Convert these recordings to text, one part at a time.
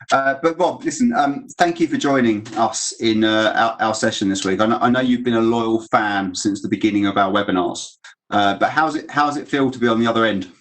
But Rob, listen, thank you for joining us in our session this week. I know you've been a loyal fan since the beginning of our webinars, but how's it feel to be on the other end?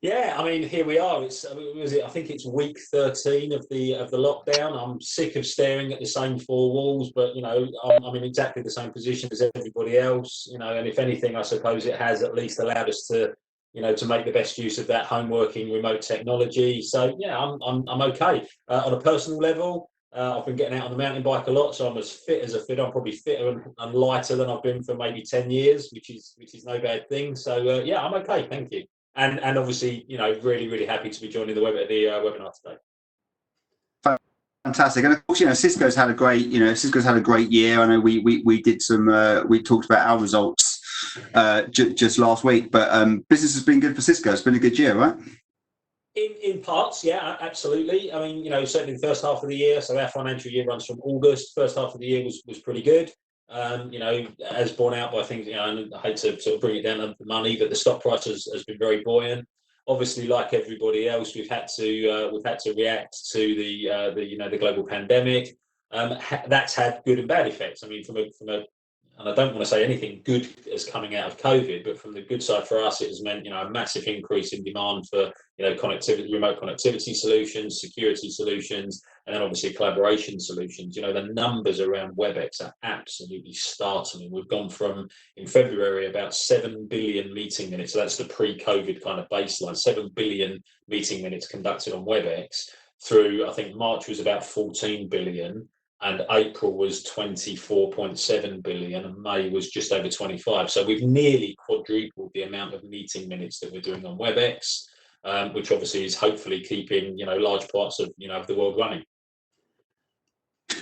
Yeah, I mean, here we are. I think it's week 13 of the lockdown. I'm sick of staring at the same four walls, but I'm in exactly the same position as everybody else. And if anything, I suppose it has at least allowed us to, to make the best use of that home working remote technology. So yeah, I'm okay. On a personal level, I've been getting out on the mountain bike a lot, so I'm as fit as a fit. I'm probably fitter and lighter than I've been for maybe 10 years, which is no bad thing. So yeah, I'm okay. Thank you. And obviously, really happy to be joining the webinar today. Fantastic, and of course, Cisco's had a great year. I know we did we talked about our results just last week, but business has been good for Cisco. It's been a good year, right? In parts, yeah, absolutely. I mean, certainly the first half of the year. So our financial year runs from August. First half of the year was pretty good. As borne out by things, and I hate to sort of bring it down to the money, but the stock price has been very buoyant. Obviously, like everybody else, we've had to react to the global pandemic. That's had good and bad effects. I mean, from a and I don't want to say anything good is coming out of COVID, but from the good side for us, it has meant a massive increase in demand for connectivity, remote connectivity solutions, security solutions, and then obviously collaboration solutions. The numbers around Webex are absolutely startling. We've gone from, in February, about 7 billion meeting minutes. So that's the pre-COVID kind of baseline, 7 billion meeting minutes conducted on Webex. Through, I think March was about 14 billion. And April was 24.7 billion, and May was just over 25. So we've nearly quadrupled the amount of meeting minutes that we're doing on Webex, which obviously is hopefully keeping large parts of of the world running.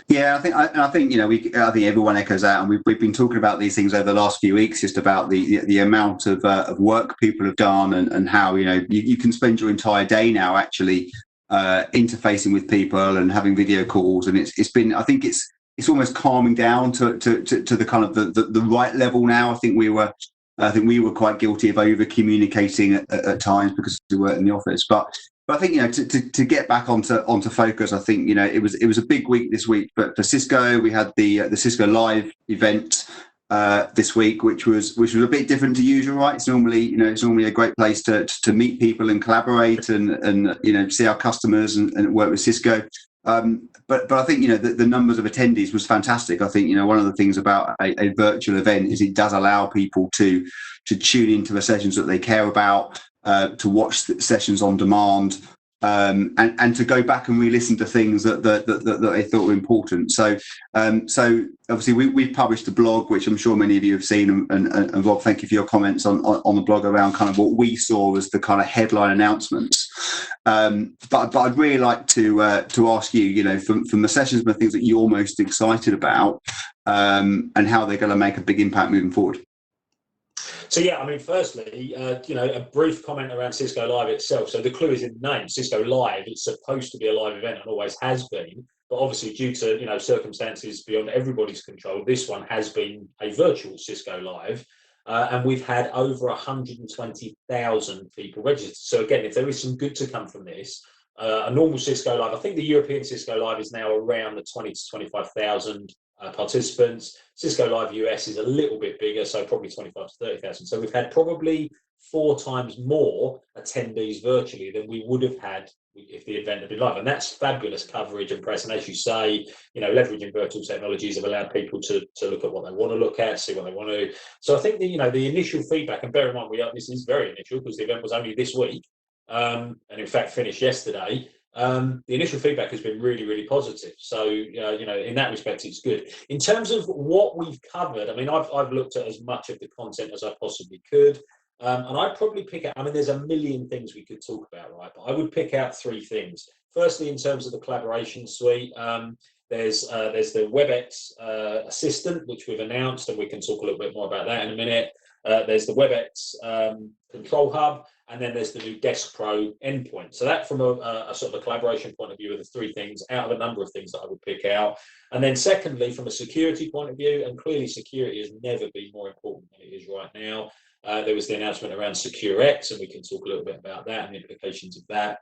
Yeah, I think everyone echoes that, and we've been talking about these things over the last few weeks, just about the amount of work people have done, and how you can spend your entire day now actually interfacing with people and having video calls, and it's been, I think it's almost calming down to the kind of the right level now. I think we were quite guilty of over communicating at times because we weren't in the office, but I think to get back onto focus, I think it was a big week this week. But for Cisco, we had the Cisco Live event this week, which was a bit different to usual, right? It's normally a great place to meet people and collaborate and see our customers and work with Cisco. But I think the numbers of attendees was fantastic. I think one of the things about a virtual event is it does allow people to tune into the sessions that they care about, to watch sessions on demand, and to go back and re-listen to things that they thought were important. So obviously we've published a blog, which I'm sure many of you have seen, and Rob, thank you for your comments on the blog around kind of what we saw as the kind of headline announcements. But I'd really like to ask you, from the sessions and the things that you're most excited about, and how they're going to make a big impact moving forward. So yeah, I mean, firstly, a brief comment around Cisco Live itself. So the clue is in the name, Cisco Live. It's supposed to be a live event and always has been, but obviously due to circumstances beyond everybody's control, this one has been a virtual Cisco Live, and we've had over 120,000 people registered. So again, if there is some good to come from this, a normal Cisco Live, I think the European Cisco Live is now around the 20 to 25,000 participants. Cisco Live US is a little bit bigger, so probably 25 to 30,000. So we've had probably 4 times more attendees virtually than we would have had if the event had been live. And that's fabulous coverage and press. And as you say, leveraging virtual technologies have allowed people to look at what they want to look at, see what they want to. So I think the initial feedback, and bear in mind this is very initial because the event was only this week, and in fact finished yesterday. The initial feedback has been really positive. So, in that respect, it's good. In terms of what we've covered, I mean, I've looked at as much of the content as I possibly could. And I'd probably pick out, I mean, there's a million things we could talk about, right? But I would pick out 3 things. Firstly, in terms of the collaboration suite, there's the Webex assistant, which we've announced, and we can talk a little bit more about that in a minute. There's the Webex control hub, and then there's the new Desk Pro endpoint. So that, from a sort of a collaboration point of view, are the 3 things out of a number of things that I would pick out. And then secondly, from a security point of view, and clearly security has never been more important than it is right now, there was the announcement around SecureX, and we can talk a little bit about that and the implications of that.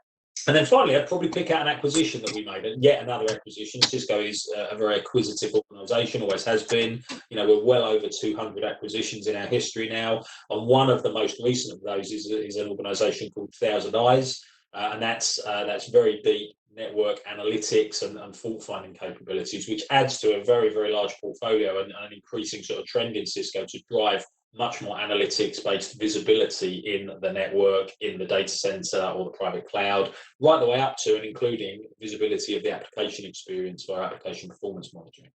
And then finally, I'd probably pick out an acquisition that we made, and yet another acquisition. Cisco is a very acquisitive organisation, always has been. You know, we're well over 200 acquisitions in our history now, and one of the most recent of those is an organisation called ThousandEyes, and that's very deep network analytics and fault finding capabilities, which adds to a very, very large portfolio and an increasing sort of trend in Cisco to drive much more analytics-based visibility in the network, in the data center or the private cloud, right the way up to and including visibility of the application experience via application performance monitoring.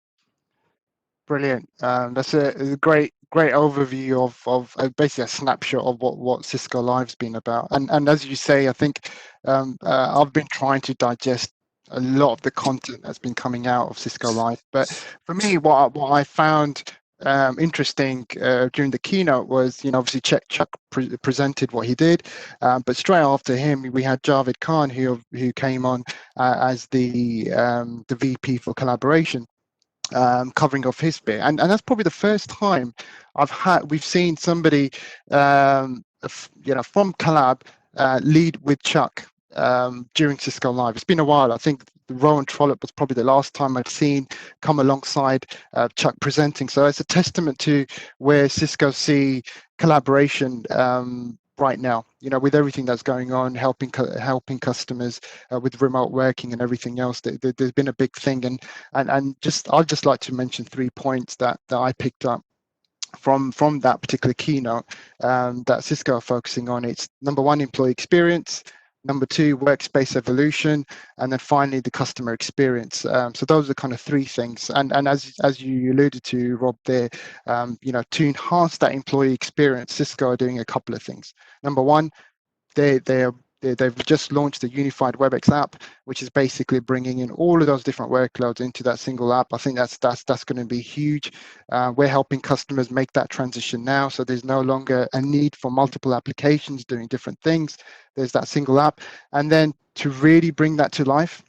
Brilliant. That's a great overview of basically a snapshot of what Cisco Live's been about. And as you say, I think I've been trying to digest a lot of the content that's been coming out of Cisco Live. But for me, what I found interesting during the keynote was, obviously Chuck presented what he did, but straight after him we had Javaid Khan who came on as the VP for collaboration, covering off his bit, and that's probably the first time we've seen somebody from Collab lead with Chuck during Cisco Live. It's been a while. I think Rowan Trollope was probably the last time I'd seen come alongside Chuck presenting. So it's a testament to where Cisco see collaboration right now, with everything that's going on, helping customers with remote working and everything else. There's been a big thing, and I'd just like to mention 3 points that I picked up from that particular keynote that Cisco are focusing on. It's number 1, employee experience; number 2, workspace evolution; and then finally the customer experience. So those are kind of 3 things. And as you alluded to, Rob, there, to enhance that employee experience, Cisco are doing a couple of things. Number 1, they've just launched the unified Webex app, which is basically bringing in all of those different workloads into that single app. I think that's going to be huge. We're helping customers make that transition now, so there's no longer a need for multiple applications doing different things. There's that single app. And then to really bring that to life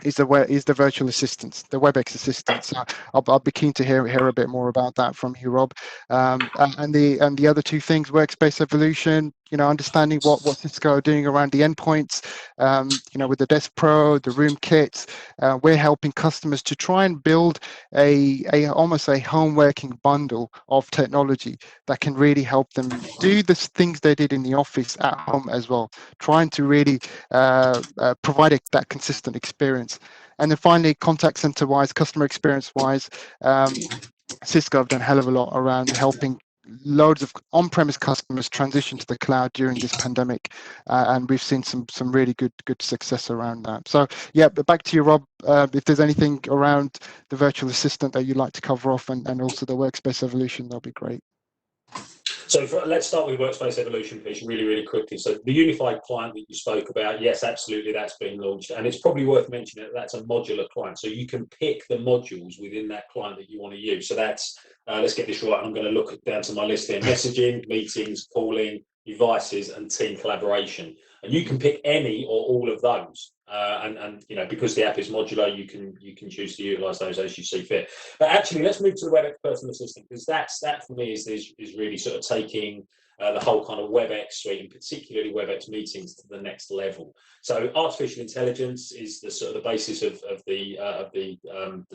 is the virtual assistants, the Webex assistants. So I'll be keen to hear a bit more about that from you, Rob. And the other 2 things: workspace evolution. Understanding what Cisco are doing around the endpoints. With the Desk Pro, the Room Kits, we're helping customers to try and build almost a home working bundle of technology that can really help them do the things they did in the office at home as well. Trying to really provide that consistent experience. And then finally, contact center wise, customer experience wise, Cisco have done a hell of a lot around helping loads of on-premise customers transition to the cloud during this pandemic, and we've seen some really good success around that. So yeah, but back to you, Rob. If there's anything around the virtual assistant that you'd like to cover off, and also the workspace evolution, that'll be great. So let's start with workspace evolution piece really, really quickly. So the unified client that you spoke about, yes, absolutely, that's been launched. And it's probably worth mentioning that that's a modular client. So you can pick the modules within that client that you want to use. So that's, let's get this right. I'm going to look down to my list here: messaging, meetings, calling, devices, and team collaboration. And you can pick any or all of those. And because the app is modular, you can choose to utilize those as you see fit. But actually, let's move to the Webex personal assistant, because that for me is really sort of taking the whole kind of Webex suite, and particularly Webex meetings, to the next level. So artificial intelligence is the sort of the basis of the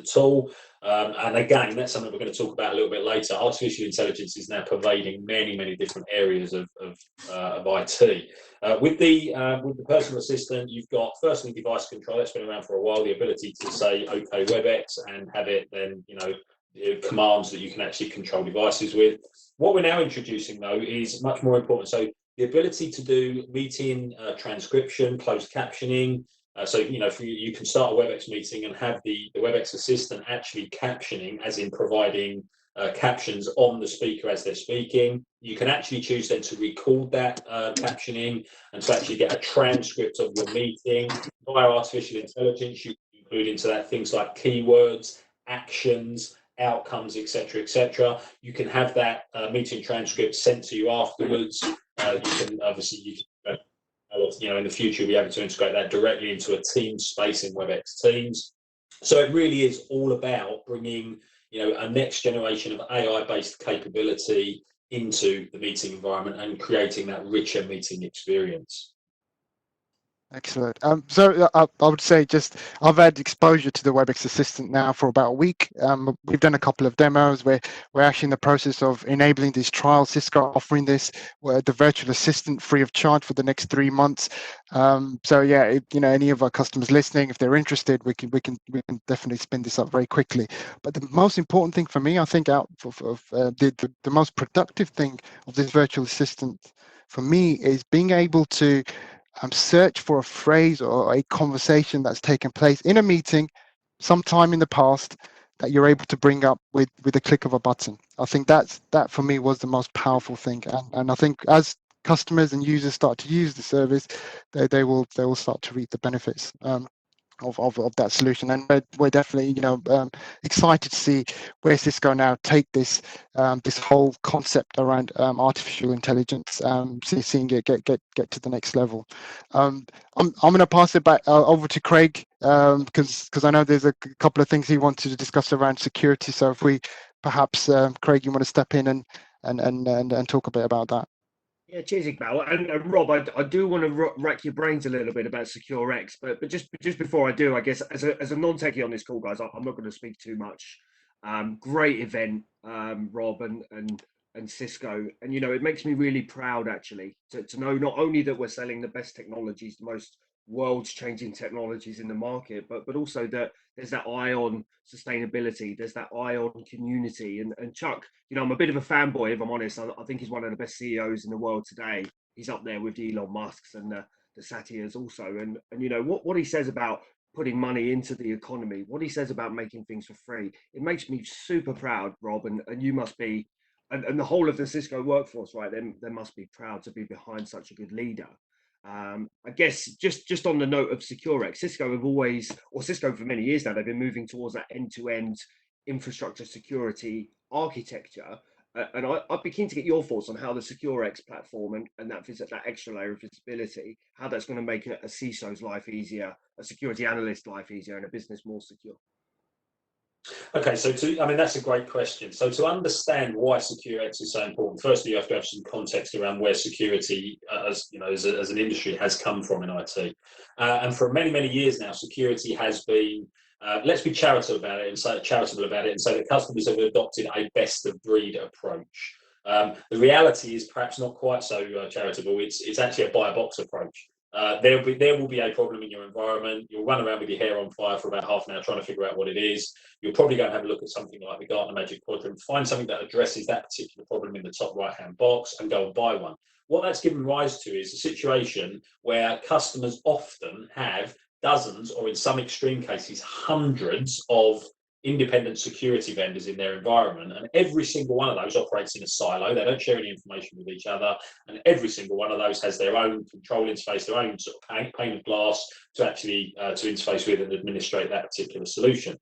tool, and again, that's something we're going to talk about a little bit later. Artificial intelligence is now pervading many different areas of IT. With the personal assistant, you've got firstly device control. That's been around for a while. The ability to say OK Webex and have it then commands that you can actually control devices with. What we're now introducing, though, is much more important. So the ability to do meeting transcription, closed captioning. So you can start a Webex meeting and have the Webex assistant actually captioning, as in providing captions on the speaker as they're speaking. You can actually choose then to record that captioning and to actually get a transcript of your meeting via artificial intelligence. You can include into that things like keywords, actions, outcomes, etc. You can have that meeting transcript sent to you afterwards. You can obviously in the future be able to integrate that directly into a Teams space in Webex Teams. So it really is all about bringing a next generation of AI-based capability into the meeting environment and creating that richer meeting experience. Excellent. So I would say just I've had exposure to the Webex Assistant now for about a week. We've done a couple of demos where we're actually in the process of enabling these trials. Cisco offering this, the virtual assistant free of charge for the next 3 months. So yeah, any of our customers listening, if they're interested, we can definitely spin this up very quickly. But the most important thing for me, I think, the most productive thing of this virtual assistant for me is being able to search for a phrase or a conversation that's taken place in a meeting sometime in the past that you're able to bring up with a click of a button. I think that for me was the most powerful thing, and I think as customers and users start to use the service, they will start to reap the benefits. Of that solution, and we're definitely excited to see where Cisco now take this this whole concept around artificial intelligence, seeing it get to the next level. I'm going to pass it back over to Craige, because I know there's a couple of things he wanted to discuss around security. So if we perhaps Craige, you want to step in and talk a bit about that. Yeah, cheers, Iqbal. And Rob, I do want to rack your brains a little bit about SecureX, but just before I do, I guess as a non-techie on this call, guys, I'm not going to speak too much. Great event, Rob and Cisco, and it makes me really proud actually to know not only that we're selling the best technologies, the most world-changing technologies in the market, but also that there's that eye on sustainability, there's that eye on community, and Chuck, I'm a bit of a fanboy, if I'm honest. I think he's one of the best CEOs in the world today. He's up there with the Elon Musks and the Satyas also. And what he says about putting money into the economy, what he says about making things for free, it makes me super proud, Rob. And you must be, and the whole of the Cisco workforce, right? They must be proud to be behind such a good leader. I guess just on the note of SecureX, Cisco for many years now, they've been moving towards that end-to-end infrastructure security architecture. And I'd be keen to get your thoughts on how the SecureX platform and that extra layer of visibility, how that's going to make a CISO's life easier, a security analyst's life easier, and a business more secure. Okay, so that's a great question. So to understand why SecureX is so important, firstly, you have to have some context around where security, as an industry, has come from in IT. And for many, many years now, security has been, let's be charitable about it and say that customers have adopted a best of breed approach. The reality is perhaps not quite so charitable. It's actually a buy a box approach. There will be a problem in your environment. You'll run around with your hair on fire for about half an hour trying to figure out what it is. You'll probably go and have a look at something like the Gartner Magic Quadrant, find something that addresses that particular problem in the top right-hand box, and go and buy one. What that's given rise to is a situation where customers often have dozens, or in some extreme cases, hundreds of independent security vendors in their environment, and every single one of those operates in a silo. They don't share any information with each other, and every single one of those has their own control interface, their own sort of pane of glass to actually to interface with and administrate that particular solution.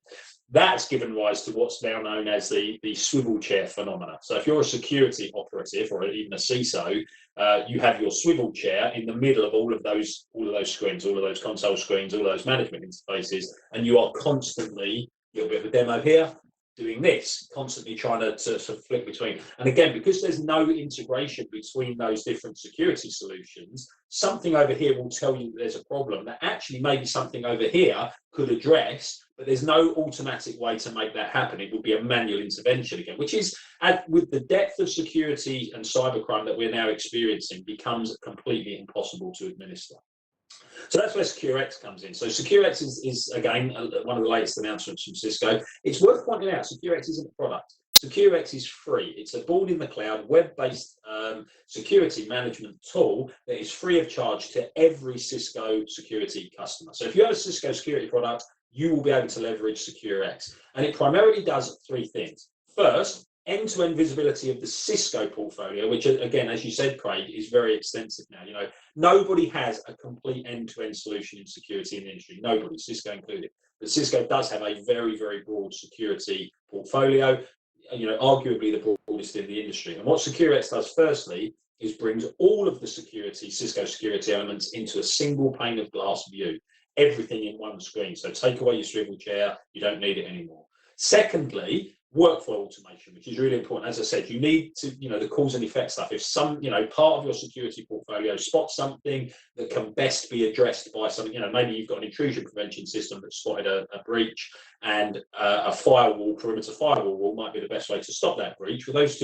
That's given rise to what's now known as the swivel chair phenomena. So if you're a security operative or even a CISO, you have your swivel chair in the middle of all of those screens, all of those console screens, all of those management interfaces, and you are constantly, a little bit of a demo here, doing this, constantly trying to flick between. And again, because there's no integration between those different security solutions, something over here will tell you that there's a problem that actually maybe something over here could address, but there's no automatic way to make that happen. It would be a manual intervention again, which is, with the depth of security and cybercrime that we're now experiencing, becomes completely impossible to administer. So that's where SecureX comes in. So SecureX is again, one of the latest announcements from Cisco. It's worth pointing out, SecureX isn't a product. SecureX is free. It's a board in the cloud, web-based security management tool that is free of charge to every Cisco security customer. So if you have a Cisco security product, you will be able to leverage SecureX. And it primarily does three things. First, end-to-end visibility of the Cisco portfolio, which again, as you said, Craige, is very extensive now. Nobody has a complete end-to-end solution in security in the industry. Nobody, Cisco included. But Cisco does have a very, very broad security portfolio, arguably the broadest in the industry. And what SecureX does firstly is brings all of the Cisco security elements into a single pane of glass view, everything in one screen. So take away your swivel chair, you don't need it anymore. Secondly, Workflow automation, which is really important. As I said, you need to, the cause and effect stuff. If some, part of your security portfolio spots something that can best be addressed by something, maybe you've got an intrusion prevention system that spotted a breach, and a perimeter firewall wall might be the best way to stop that breach. Well, those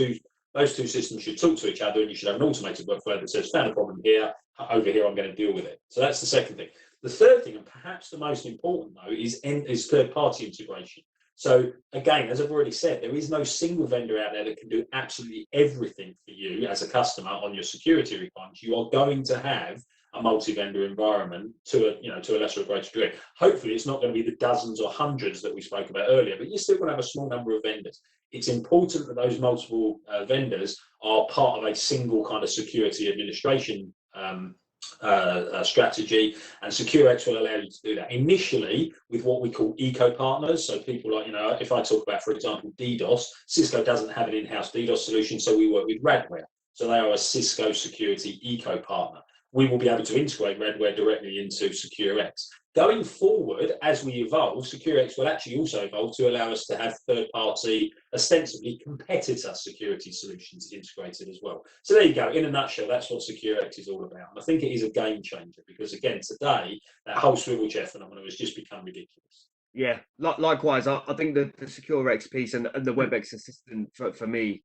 two systems should talk to each other, and you should have an automated workflow that says, found a problem here, over here, I'm going to deal with it. So that's the second thing. The third thing, and perhaps the most important though, is third-party integration. So again, as I've already said, there is no single vendor out there that can do absolutely everything for you as a customer on your security requirements. You are going to have a multi-vendor environment to a lesser or greater degree. Hopefully, it's not going to be the dozens or hundreds that we spoke about earlier, but you're still going to have a small number of vendors. It's important that those multiple vendors are part of a single kind of security administration strategy, and SecureX will allow you to do that initially with what we call eco partners. So people like, if I talk about, for example, DDoS, Cisco doesn't have an in-house DDoS solution, so we work with Radware. So they are a Cisco security eco partner. We will be able to integrate Radware directly into SecureX. Going forward, as we evolve, SecureX will actually also evolve to allow us to have third-party, ostensibly competitor security solutions integrated as well. So there you go. In a nutshell, that's what SecureX is all about. And I think it is a game changer because, again, today, that whole swivel chair phenomenon has just become ridiculous. Yeah, likewise. I think the SecureX piece and the Webex assistant for me,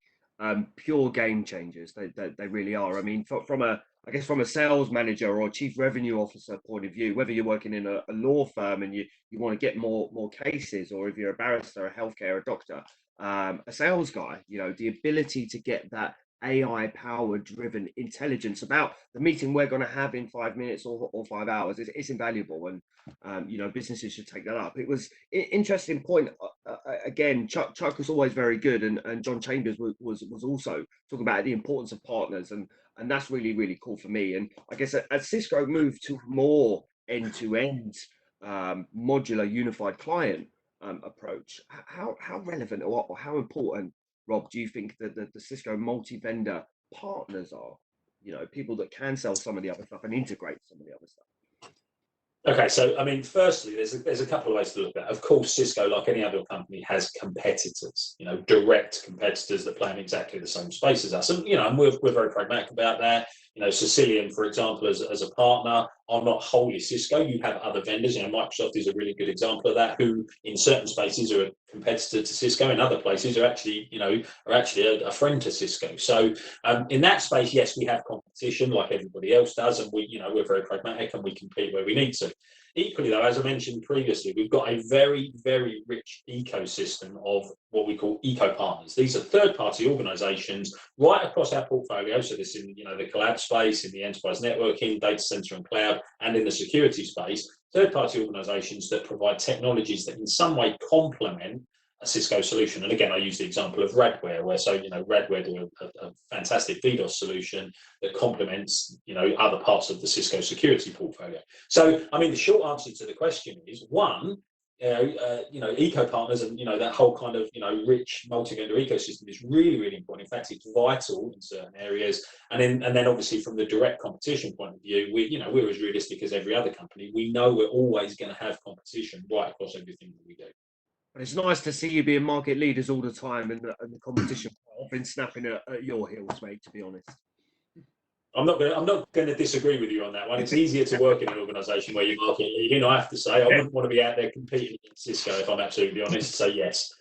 pure game changers. They really are. I mean, from a sales manager or chief revenue officer point of view, whether you're working in a law firm and you want to get more cases, or if you're a barrister, a healthcare, a doctor, a sales guy, the ability to get that AI power driven intelligence about the meeting we're going to have in 5 minutes or 5 hours is invaluable, and businesses should take that up. It was interesting point. Again, Chuck was always very good, and John Chambers was also talking about the importance of partners, and that's really cool for me. And I guess as Cisco moved to more end-to-end modular unified client approach, how relevant or how important, Rob, do you think that the Cisco multi-vendor partners are? People that can sell some of the other stuff and integrate some of the other stuff. Okay, so I mean, firstly, there's a couple of ways to look at it. Of course, Cisco, like any other company, has competitors, direct competitors that play in exactly the same space as us. And, and we're very pragmatic about that. Cisilion, for example, as a partner, are not wholly Cisco. You have other vendors. Microsoft is a really good example of that, who in certain spaces are a competitor to Cisco. In other places are actually, a friend to Cisco. So in that space, yes, we have competition like everybody else does, and we're very pragmatic and we compete where we need to. Equally, though, as I mentioned previously, we've got a very, very rich ecosystem of what we call eco partners. These are third-party organizations right across our portfolio. So this in the collab space, in the enterprise networking, data center and cloud, and in the security space, third-party organizations that provide technologies that in some way complement a Cisco solution. And again, I use the example of Radware, where Radware do a fantastic DDoS solution that complements other parts of the Cisco security portfolio. So I mean, the short answer to the question is one, eco partners and that whole kind of rich multi-vendor ecosystem is really important. In fact, it's vital in certain areas. And then obviously from the direct competition point of view, we're as realistic as every other company. We know we're always going to have competition right across everything that we do. It's nice to see you being market leaders all the time, and the competition. I've been snapping at your heels, mate, to be honest. I'm not going to disagree with you on that one. It's easier to work in an organisation where you're market leading. I have to say, I wouldn't want to be out there competing against Cisco, if I'm absolutely honest. So yes.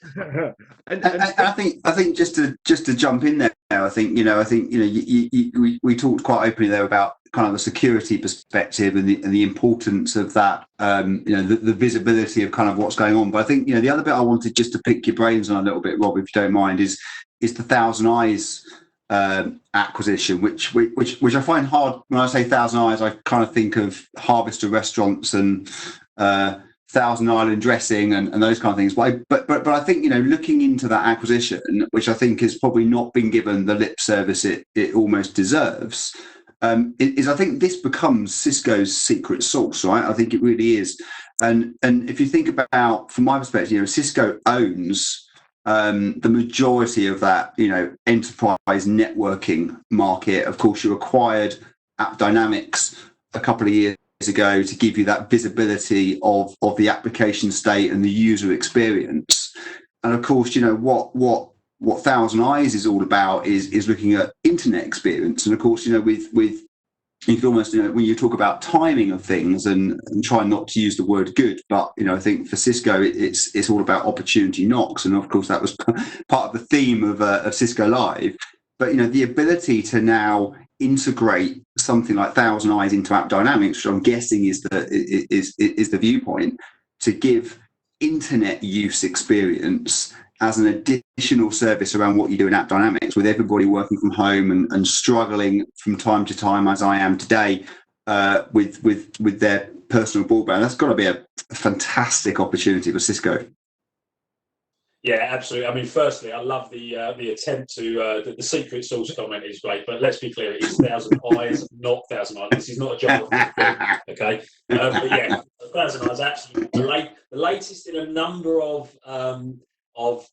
and I think just to jump in there, I think we talked quite openly there about kind of the security perspective and the importance of that, the visibility of kind of what's going on. But I think the other bit I wanted just to pick your brains on a little bit, Rob, if you don't mind, is the ThousandEyes acquisition, which I find hard. When I say ThousandEyes, I kind of think of Harvester restaurants and Thousand Island dressing and those kind of things. But I think looking into that acquisition, which I think has probably not been given the lip service it almost deserves, is I think this becomes Cisco's secret sauce, right? I think it really is. And if you think about, from my perspective, Cisco owns the majority of that, enterprise networking market. Of course, you acquired AppDynamics a couple of years ago to give you that visibility of the application state and the user experience. And of course, what ThousandEyes is all about is looking at internet experience. And of course, with you can almost, when you talk about timing of things and try not to use the word good, but, I think for Cisco, it's all about opportunity knocks. And of course, that was part of the theme of Cisco Live. But, the ability to now integrate something like ThousandEyes into App Dynamics, which I'm guessing is the viewpoint, to give internet use experience as an additional service around what you do in App Dynamics, with everybody working from home and struggling from time to time, as I am today, with their personal broadband. That's got to be a fantastic opportunity for Cisco. Yeah, absolutely. I mean, firstly, I love the attempt to the secret sauce comment is great, but let's be clear, it is ThousandEyes, not ThousandEyes. This is not a job. Okay, but yeah, ThousandEyes actually the latest in a number of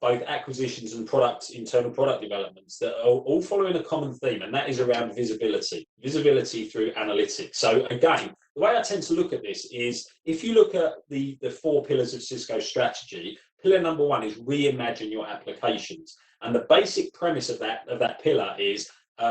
both acquisitions and internal product developments that are all following a common theme, and that is around visibility through analytics. So again, the way I tend to look at this is, if you look at the 4 pillars of Cisco's strategy, pillar number 1 is reimagine your applications. And the basic premise of that pillar is,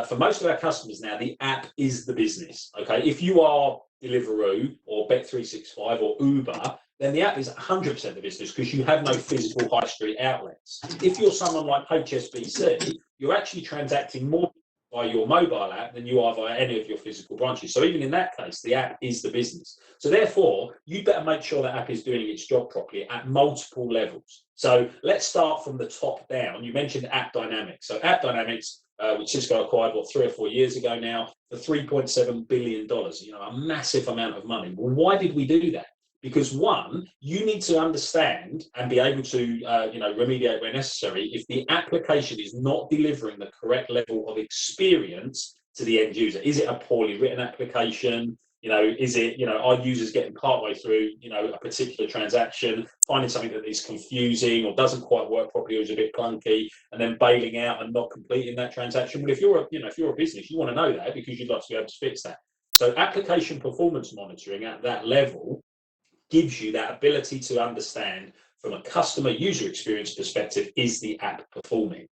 for most of our customers now, the app is the business. Okay, if you are Deliveroo or Bet365 or Uber, then the app is 100% the business, because you have no physical high street outlets. If you're someone like HSBC, you're actually transacting more by your mobile app than you are via any of your physical branches. So even in that case, the app is the business. So therefore, you better make sure that app is doing its job properly at multiple levels. So let's start from the top down. You mentioned App Dynamics. So App Dynamics, which Cisco acquired 3 or 4 years ago now, for $3.7 billion, a massive amount of money. Well, why did we do that? Because one, you need to understand and be able to, remediate where necessary if the application is not delivering the correct level of experience to the end user. Is it a poorly written application? Is it, are users getting partway through, a particular transaction, finding something that is confusing or doesn't quite work properly or is a bit clunky, and then bailing out and not completing that transaction? Well, if you're a business, you want to know that, because you'd like to be able to fix that. So application performance monitoring at that level gives you that ability to understand, from a customer user experience perspective, is the app performing?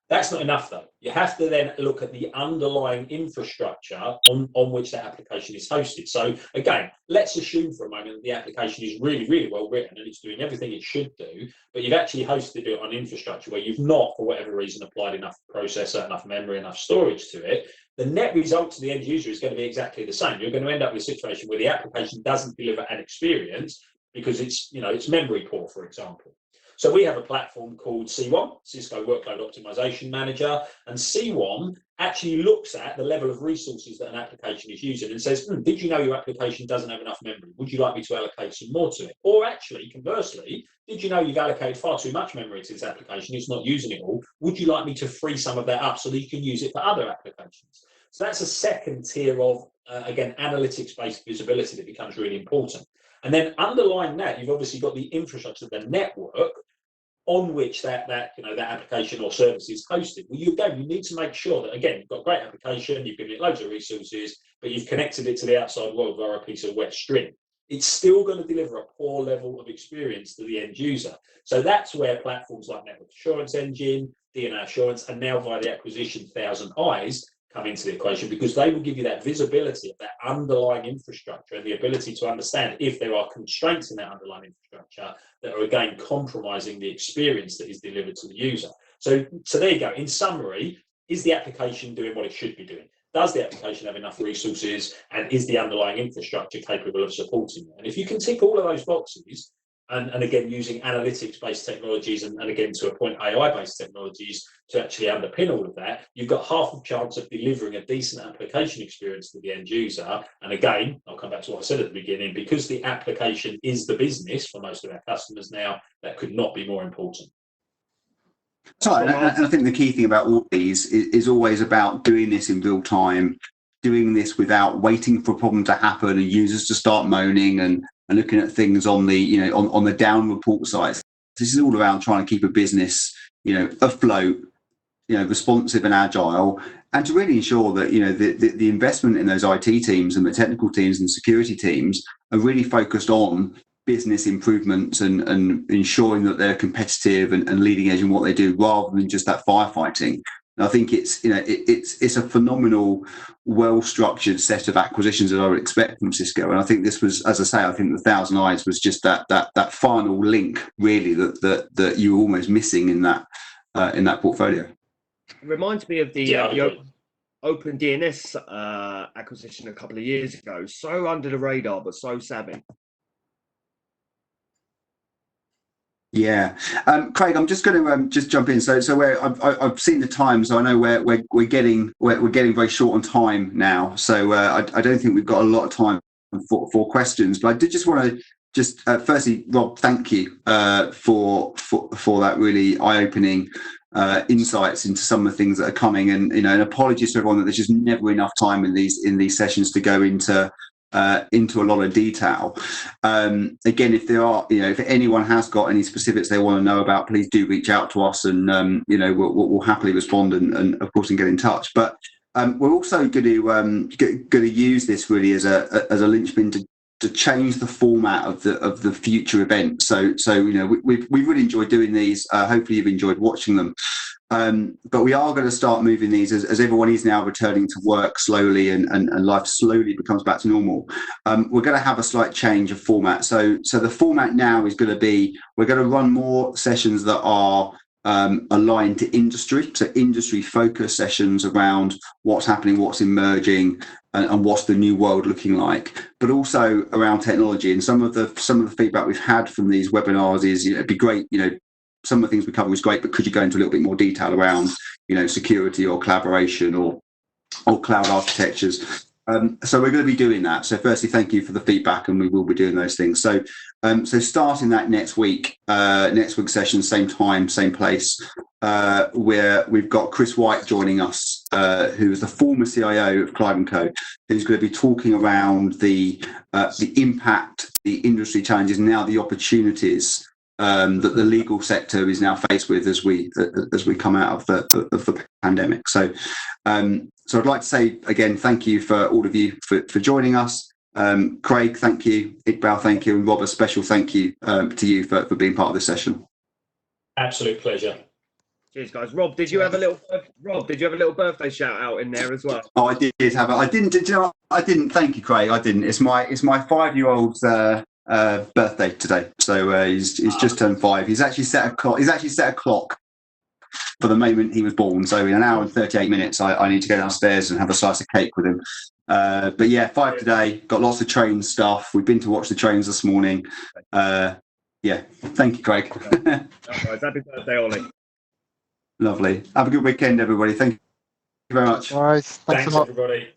That's not enough, though. You have to then look at the underlying infrastructure on which that application is hosted. So again, let's assume for a moment that the application is really, really well written and it's doing everything it should do, but you've actually hosted it on infrastructure where you've not, for whatever reason, applied enough processor, enough memory, enough storage to it. The net result to the end user is going to be exactly the same. You're going to end up with a situation where the application doesn't deliver an experience because it's memory poor, for example. So we have a platform called C1, Cisco Workload Optimization Manager, and C1 actually looks at the level of resources that an application is using and says, did you know your application doesn't have enough memory? Would you like me to allocate some more to it? Or actually, conversely, did you know you've allocated far too much memory to this application? It's not using it all. Would you like me to free some of that up so that you can use it for other applications? So that's a second tier of, again, analytics-based visibility that becomes really important. And then underlying that, you've obviously got the infrastructure, the network on which that application or service is hosted. Well, you need to make sure that, again, you've got a great application, you've given it loads of resources, but you've connected it to the outside world via a piece of wet string. It's still going to deliver a poor level of experience to the end user. So that's where platforms like Network Assurance Engine, DNA Assurance, and now via the acquisition ThousandEyes come into the equation, because they will give you that visibility of that underlying infrastructure and the ability to understand if there are constraints in that underlying infrastructure that are, again, compromising the experience that is delivered to the user. So there you go. In summary, is the application doing what it should be doing? Does the application have enough resources, and is the underlying infrastructure capable of supporting it? And if you can tick all of those boxes, and again, using analytics-based technologies and again, to a point, AI-based technologies to actually underpin all of that, you've got half a chance of delivering a decent application experience to the end user. And again, I'll come back to what I said at the beginning, because the application is the business for most of our customers now, that could not be more important. So, and I think the key thing about all these is always about doing this in real time, doing this without waiting for a problem to happen and users to start moaning and looking at things on the on the down report sites. This is all around trying to keep a business afloat, responsive and agile, and to really ensure that the investment in those IT teams and the technical teams and security teams are really focused on business improvements and ensuring that they're competitive and leading edge in what they do, rather than just that firefighting. And I think it's it's a phenomenal, well-structured set of acquisitions that I would expect from Cisco. And I think this was, as I say, I think the ThousandEyes was just that final link, really, that you were almost missing in that portfolio. It reminds me of the Open DNS acquisition a couple of years ago. So under the radar, but so savvy. Yeah, Craig, I'm just going to just jump in. So I've seen the time, so I know we're getting very short on time now. So I don't think we've got a lot of time for questions. But I did just want to firstly, Rob, thank you for that really eye-opening insights into some of the things that are coming, and and apologies to everyone that there's just never enough time in these sessions to go into a lot of detail. Again, if there are, if anyone has got any specifics they want to know about, please do reach out to us, and we'll happily respond and of course get in touch. But we're also going to use this really as a linchpin to change the format of the future event. So we've really enjoyed doing these. Hopefully you've enjoyed watching them. But we are going to start moving these as everyone is now returning to work slowly and life slowly becomes back to normal. We're going to have a slight change of format. So the format now is going to be, we're going to run more sessions that are aligned to industry, so industry focused sessions around what's happening, what's emerging, and what's the new world looking like, but also around technology. And some of the feedback we've had from these webinars is, it'd be great, some of the things we cover is great, but could you go into a little bit more detail around, security or collaboration or cloud architectures? So we're going to be doing that. So firstly, thank you for the feedback, and we will be doing those things. So starting that next week session, same time, same place, where we've got Chris White joining us, who is the former CIO of Clyde & Co, who's going to be talking around the impact, the industry challenges, and now the opportunities that the legal sector is now faced with as we come out of the pandemic. So I'd like to say again, thank you for all of you for joining us. Craig, thank you. Iqbal, thank you. And Rob, a special thank you to you for being part of this session. Absolute pleasure. Cheers, guys. Rob, did you have a little birthday shout out in there as well? Oh, I did have it. I didn't. Did you know? I didn't. Thank you, Craig. I didn't. It's my 5-year-old's birthday today. So he's just turned 5. He's actually set a clock for the moment he was born. So in an hour and 38 minutes, I need to go downstairs and have a slice of cake with him. But yeah, 5 today. Got lots of train stuff. We've been to watch the trains this morning. Yeah, thank you, Craig. Happy birthday, Ollie. Lovely. Have a good weekend, everybody. Thank you very much. All right. Thanks a lot. Everybody.